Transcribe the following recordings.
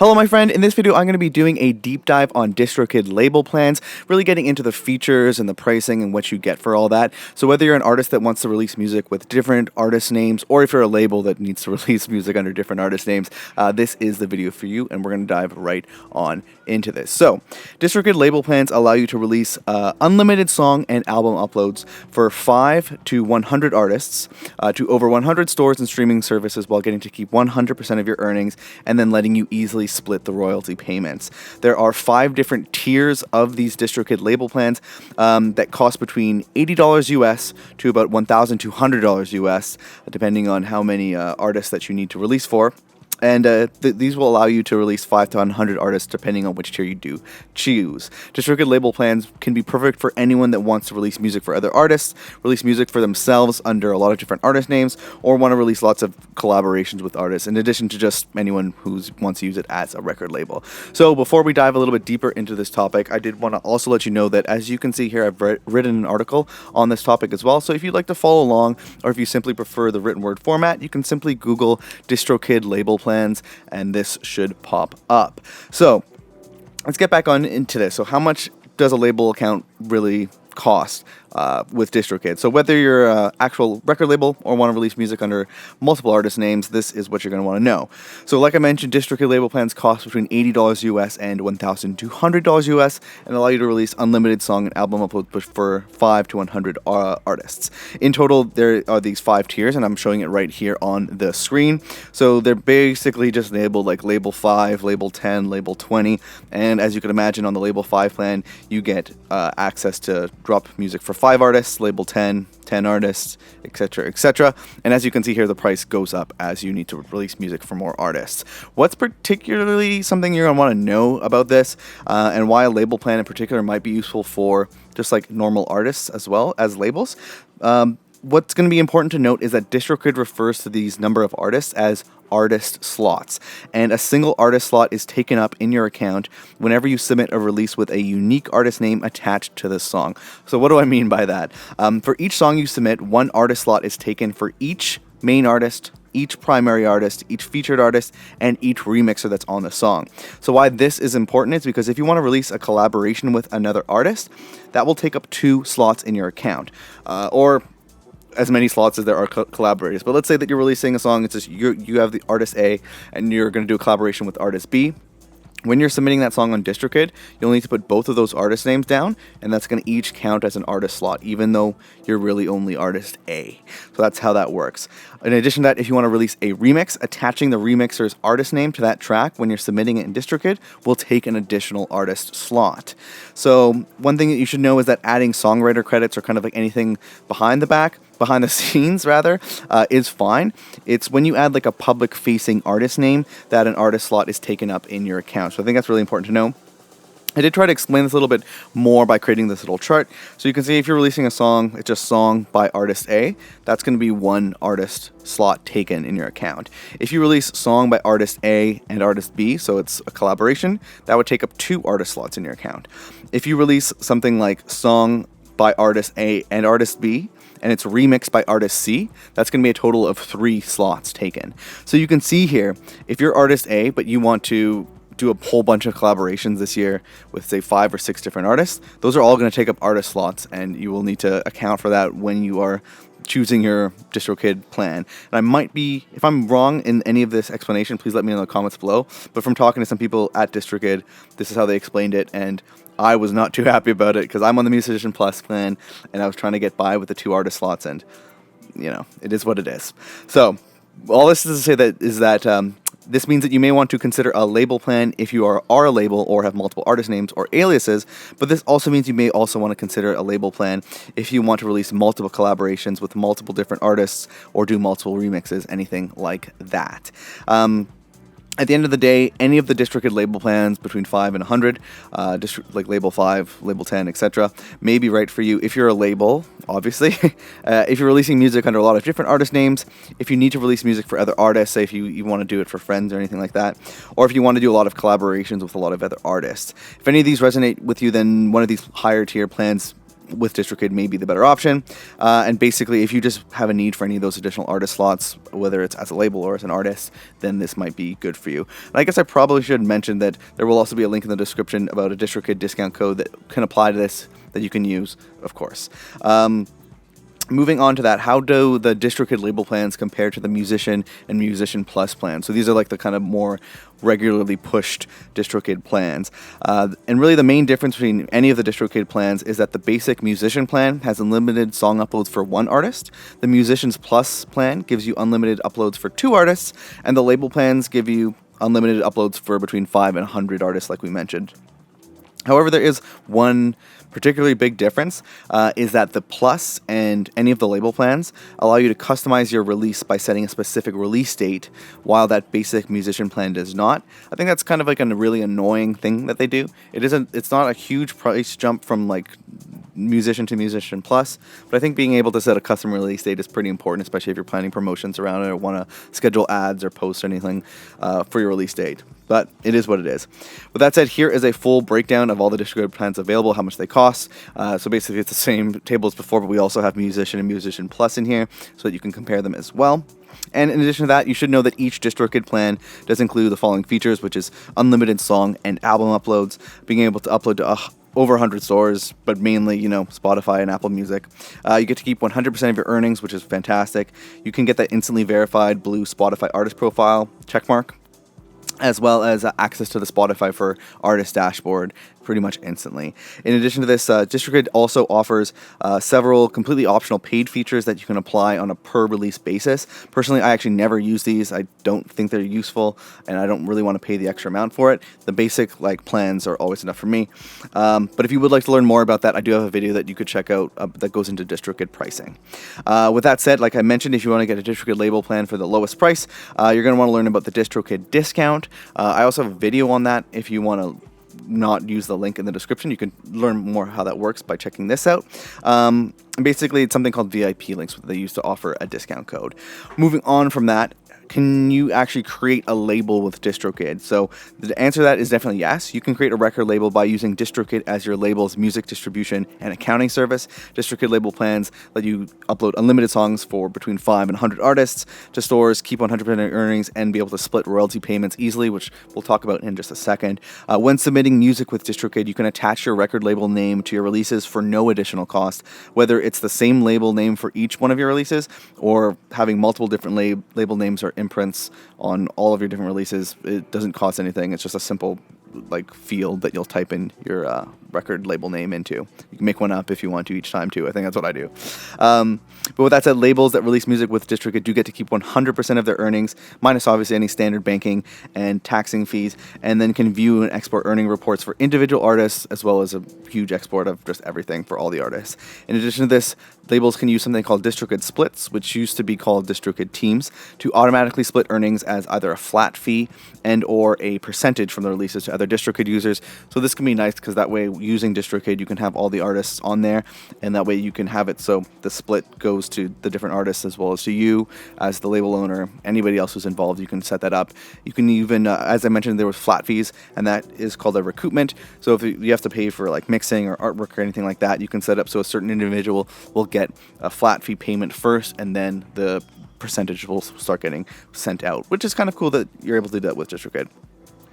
Hello my friend, in this video I'm going to be doing a deep dive on DistroKid Label plans, really getting into the features and the pricing and what you get for all that. So whether you're an artist that wants to release music with different artist names, or if you're a label that needs to release music under different artist names, this is the video for you, and we're going to dive right on into this. So, DistroKid Label plans allow you to release unlimited song and album uploads for 5 to 100 artists to over 100 stores and streaming services while getting to keep 100% of your earnings and then letting you easily split the royalty payments. There are 5 different tiers of these DistroKid Label plans that cost between $80 US to about $1,200 US, depending on how many artists that you need to release for. And these will allow you to release 5 to 100 artists depending on which tier you do choose. DistroKid Label plans can be perfect for anyone that wants to release music for other artists, release music for themselves under a lot of different artist names, or want to release lots of collaborations with artists, in addition to just anyone who wants to use it as a record label. So before we dive a little bit deeper into this topic, I did want to also let you know that, as you can see here, I've written an article on this topic as well. So if you'd like to follow along, or if you simply prefer the written word format, you can simply Google DistroKid Label plans, and this should pop up. So let's get back on into this. So how much does a label account really cost with DistroKid? So whether you're an actual record label or want to release music under multiple artist names, this is what you're going to want to know. So like I mentioned, DistroKid Label plans cost between $80 US and $1,200 US and allow you to release unlimited song and album uploads for 5 to 100 artists. In total, there are these 5 tiers, and I'm showing it right here on the screen. So they're basically just labeled like Label 5, Label 10, Label 20, and as you can imagine, on the Label 5 plan, you get access to drop music for 5 artists, Label 10 artists, etc., etc. And as you can see here, the price goes up as you need to release music for more artists. What's particularly something you're going to want to know about this, and why a label plan in particular might be useful for just like normal artists as well as labels, what's going to be important to note is that DistroKid refers to these number of artists as artist slots, and a single artist slot is taken up in your account whenever you submit a release with a unique artist name attached to the song. So what do I mean by that? For each song you submit, one artist slot is taken for each main artist, each primary artist, each featured artist, and each remixer that's on the song. So why this is important is because if you want to release a collaboration with another artist, that will take up 2 slots in your account, or as many slots as there are collaborators. But let's say that you're releasing a song, it's just you have the artist A and you're going to do a collaboration with artist B. When you're submitting that song on DistroKid, you'll need to put both of those artist names down, and that's going to each count as an artist slot, even though you're really only artist A. So that's how that works. In addition to that, if you want to release a remix, attaching the remixer's artist name to that track when you're submitting it in DistroKid will take an additional artist slot. So one thing that you should know is that adding songwriter credits, or kind of like anything behind the scenes rather, is fine. It's when you add like a public facing artist name that an artist slot is taken up in your account. So I think that's really important to know. I did try to explain this a little bit more by creating this little chart. So you can see if you're releasing a song, it's just song by artist A, that's going to be one artist slot taken in your account. If you release song by artist A and artist B, so it's a collaboration, that would take up 2 artist slots in your account. If you release something like song by artist A and artist B, and it's remixed by artist C, that's going to be a total of 3 slots taken. So you can see here, if you're artist A, but you want to do a whole bunch of collaborations this year with, say, 5 or 6 different artists, those are all going to take up artist slots, and you will need to account for that when you are choosing your DistroKid plan. And I might be, if I'm wrong in any of this explanation, please let me know in the comments below. But from talking to some people at DistroKid, this is how they explained it, and I was not too happy about it because I'm on the Musician Plus plan, and I was trying to get by with the 2 artist slots, and, you know, it is what it is. So all this is to say that is that this means that you may want to consider a label plan if you are a label or have multiple artist names or aliases, but this also means you may also want to consider a label plan if you want to release multiple collaborations with multiple different artists or do multiple remixes, anything like that. At the end of the day, any of the DistroKid label plans between 5 and 100, like Label 5, Label 10, etc., may be right for you if you're a label, obviously. If you're releasing music under a lot of different artist names, if you need to release music for other artists, say if you want to do it for friends or anything like that, or if you want to do a lot of collaborations with a lot of other artists. If any of these resonate with you, then one of these higher tier plans with DistroKid may be the better option. And basically, if you just have a need for any of those additional artist slots, whether it's as a label or as an artist, then this might be good for you. And I guess I probably should mention that there will also be a link in the description about a DistroKid discount code that can apply to this that you can use, of course. Moving on to that, how do the DistroKid label plans compare to the Musician and Musician Plus plans? So these are like the kind of more regularly pushed DistroKid plans. And really the main difference between any of the DistroKid plans is that the basic Musician plan has unlimited song uploads for one artist. The Musicians Plus plan gives you unlimited uploads for 2 artists. And the label plans give you unlimited uploads for between 5 and 100 artists, like we mentioned. However, there is one particularly big difference, is that the Plus and any of the label plans allow you to customize your release by setting a specific release date, while that basic Musician plan does not. I think that's kind of like a really annoying thing that they do. It's not a huge price jump from like Musician to Musician Plus, but I think being able to set a custom release date is pretty important, especially if you're planning promotions around it or want to schedule ads or posts or anything for your release date. But it is what it is. With that said, here is a full breakdown of all the DistroKid plans available, how much they cost. So basically it's the same table as before, but we also have Musician and Musician Plus in here so that you can compare them as well. And in addition to that, you should know that each DistroKid plan does include the following features, which is unlimited song and album uploads, being able to upload to over 100 stores, but mainly, Spotify and Apple Music. You get to keep 100% of your earnings, which is fantastic. You can get that instantly verified blue Spotify artist profile checkmark, as well as access to the Spotify for Artist dashboard pretty much instantly. In addition to this, DistroKid also offers several completely optional paid features that you can apply on a per release basis. Personally, I actually never use these. I don't think they're useful, and I don't really want to pay the extra amount for it. The basic plans are always enough for me. But if you would like to learn more about that, I do have a video that you could check out that goes into DistroKid pricing. With that said, like I mentioned, if you want to get a DistroKid label plan for the lowest price, you're going to want to learn about the DistroKid discount. I also have a video on that if you want to not use the link in the description. You can learn more how that works by checking this out. Basically, it's something called VIP links that they use to offer a discount code. Moving on from that, can you actually create a label with DistroKid? So the answer to that is definitely yes. You can create a record label by using DistroKid as your label's music distribution and accounting service. DistroKid label plans let you upload unlimited songs for between 5 and 100 artists to stores, keep 100% of your earnings, and be able to split royalty payments easily, which we'll talk about in just a second. When submitting music with DistroKid, you can attach your record label name to your releases for no additional cost, whether it's the same label name for each one of your releases or having multiple different label names or imprints on all of your different releases. It doesn't cost anything. It's just a simple field that you'll type in your record label name into. You can make one up if you want to each time too. I think that's what I do. But with that said, labels that release music with DistroKid do get to keep 100% of their earnings, minus obviously any standard banking and taxing fees, and then can view and export earning reports for individual artists, as well as a huge export of just everything for all the artists. In addition to this, labels can use something called DistroKid splits, which used to be called DistroKid teams, to automatically split earnings as either a flat fee and or a percentage from the releases to other DistroKid users. So this can be nice because that way, using DistroKid, you can have all the artists on there, and that way you can have it so the split goes to the different artists as well as to you as the label owner. Anybody else who's involved, you can set that up. You can even, as I mentioned, there was flat fees, and that is called a recoupment. So if you have to pay for mixing or artwork or anything like that, you can set up so a certain individual will get a flat fee payment first, and then the percentage will start getting sent out, which is kind of cool that you're able to do that with DistroKid.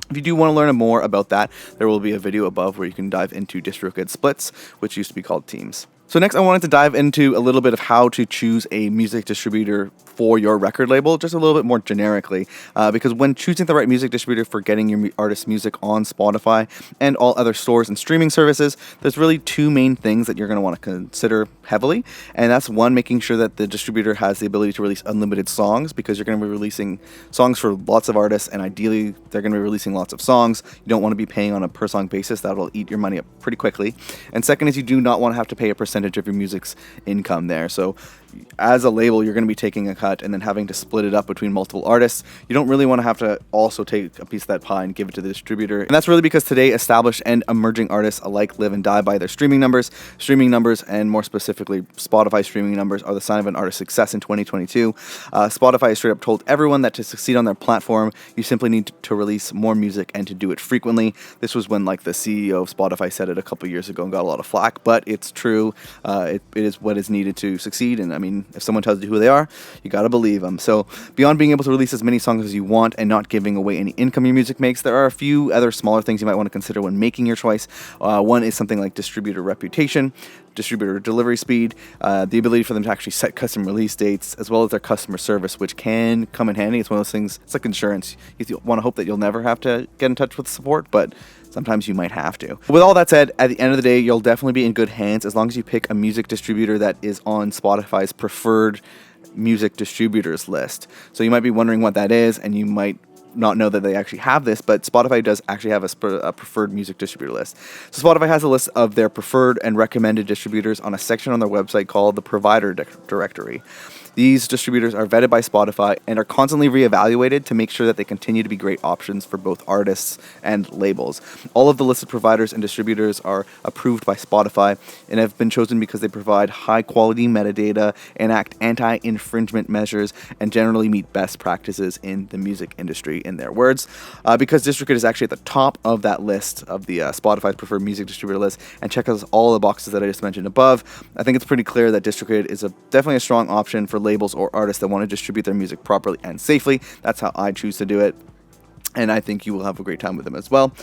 If you do want to learn more about that, there will be a video above where you can dive into DistroKid splits, which used to be called teams. So next, I wanted to dive into a little bit of how to choose a music distributor for your record label, just a little bit more generically, because when choosing the right music distributor for getting your artist's music on Spotify and all other stores and streaming services, there's really 2 main things that you're going to want to consider heavily, and that's one, making sure that the distributor has the ability to release unlimited songs, because you're going to be releasing songs for lots of artists, and ideally they're going to be releasing lots of songs. You don't want to be paying on a per song basis. That'll eat your money up pretty quickly. And second is you do not want to have to pay a percentage of your music's income there. So as a label, you're going to be taking a cut and then having to split it up between multiple artists. You don't really want to have to also take a piece of that pie and give it to the distributor. And that's really because today established and emerging artists alike live and die by their streaming numbers. Streaming numbers, and more specifically Spotify streaming numbers, are the sign of an artist's success in 2022. Spotify has straight up told everyone that to succeed on their platform, you simply need to release more music and to do it frequently. This was when like the CEO of Spotify said it a couple years ago and got a lot of flack, but it's true. It is what is needed to succeed. And I mean, if someone tells you who they are, you gotta believe them. So beyond being able to release as many songs as you want and not giving away any income your music makes, there are a few other smaller things you might want to consider when making your choice. One is something like distributor reputation, distributor delivery speed, the ability for them to actually set custom release dates, as well as their customer service, which can come in handy. It's one of those things, it's like insurance. You want to hope that you'll never have to get in touch with support, but sometimes you might have to. With all that said, at the end of the day, you'll definitely be in good hands as long as you pick a music distributor that is on Spotify's preferred music distributors list. So you might be wondering what that is, and you might not know that they actually have this, but Spotify does actually have a preferred music distributor list. So Spotify has a list of their preferred and recommended distributors on a section on their website called the Provider Directory. These distributors are vetted by Spotify and are constantly reevaluated to make sure that they continue to be great options for both artists and labels. All of the listed providers and distributors are approved by Spotify and have been chosen because they provide high-quality metadata, enact anti-infringement measures, and generally meet best practices in the music industry, in their words. Because DistroKid is actually at the top of that list of the Spotify's preferred music distributor list and checks all the boxes that I just mentioned above, I think it's pretty clear that DistroKid is definitely a strong option for labels or artists that want to distribute their music properly and safely. That's how I choose to do it, and I think you will have a great time with them as well.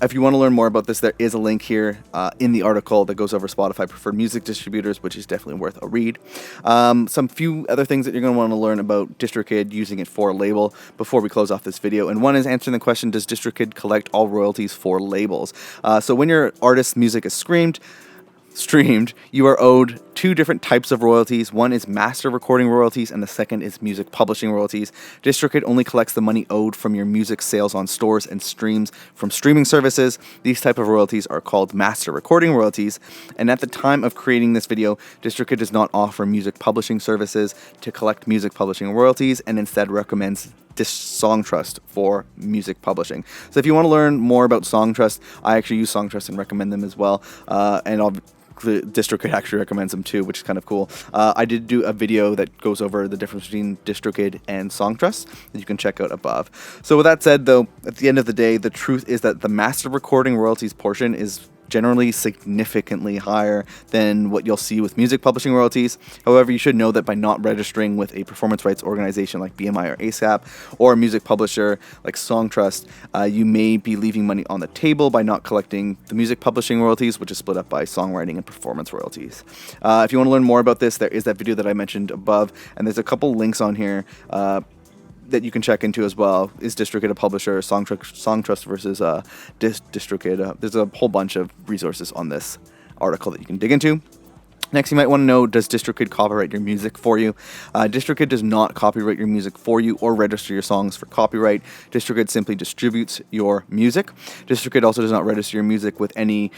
If you want to learn more about this, there is a link here in the article that goes over Spotify preferred music distributors, which is definitely worth a read. Some few other things that you're going to want to learn about DistroKid using it for a label before we close off this video, and one is answering the question, does DistroKid collect all royalties for labels? So when your artist's music is streamed, you are owed two different types of royalties. One is master recording royalties, and the second is music publishing royalties. DistroKid only collects the money owed from your music sales on stores and streams from streaming services. These type of royalties are called master recording royalties, and at the time of creating this video, DistroKid does not offer music publishing services to collect music publishing royalties, and instead recommends SongTrust for music publishing. So if you want to learn more about SongTrust, I actually use SongTrust and recommend them as well, and DistroKid actually recommends them too, which is kind of cool. I did do a video that goes over the difference between DistroKid and SongTrust that you can check out above. So with that said, though, at the end of the day, the truth is that the master recording royalties portion is generally significantly higher than what you'll see with music publishing royalties. However, you should know that by not registering with a performance rights organization like BMI or ASAP, or a music publisher like SongTrust, you may be leaving money on the table by not collecting the music publishing royalties, which is split up by songwriting and performance royalties. If you want to learn more about this, there is that video that I mentioned above, and there's a couple links on here that you can check into as well. Is DistroKid a publisher? SongTrust versus DistroKid. There's a whole bunch of resources on this article that you can dig into. Next, you might want to know, does DistroKid copyright your music for you? DistroKid does not copyright your music for you or register your songs for copyright. DistroKid simply distributes your music. DistroKid also does not register your music with any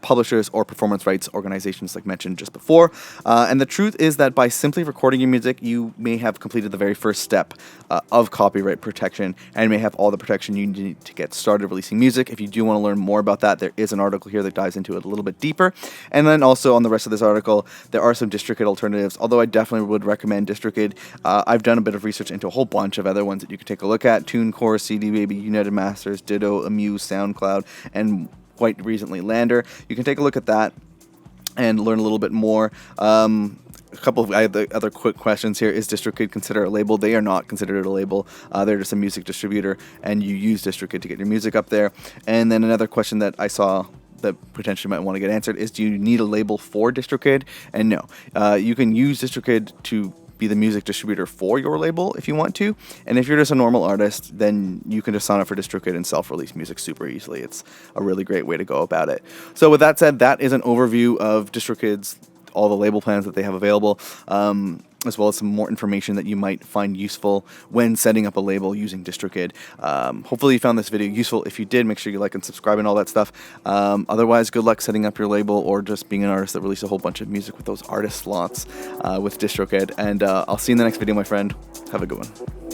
publishers or performance rights organizations like mentioned just before. And the truth is that by simply recording your music, you may have completed the very first step of copyright protection and may have all the protection you need to get started releasing music. If you do want to learn more about that, there is an article here that dives into it a little bit deeper. And then also on the rest of this article, there are some DistroKid alternatives, although I definitely would recommend DistroKid. I've done a bit of research into a whole bunch of other ones that you can take a look at: TuneCore, CD Baby, United Masters, Ditto, Amuse, SoundCloud, and quite recently Lander. You can take a look at that and learn a little bit more. A couple of other quick questions here. Is DistroKid considered a label? They are not considered a label. They're just a music distributor, and you use DistroKid to get your music up there. And then another question that I saw that potentially might want to get answered is, do you need a label for DistroKid? And no, you can use DistroKid to be the music distributor for your label if you want to. And if you're just a normal artist, then you can just sign up for DistroKid and self-release music super easily. It's a really great way to go about it. So with that said, that is an overview of DistroKid's all the label plans that they have available, as well as some more information that you might find useful when setting up a label using DistroKid. Hopefully you found this video useful. If you did, make sure you like and subscribe and all that stuff. Otherwise, good luck setting up your label or just being an artist that released a whole bunch of music with those artist slots with DistroKid. And I'll see you in the next video, my friend. Have a good one.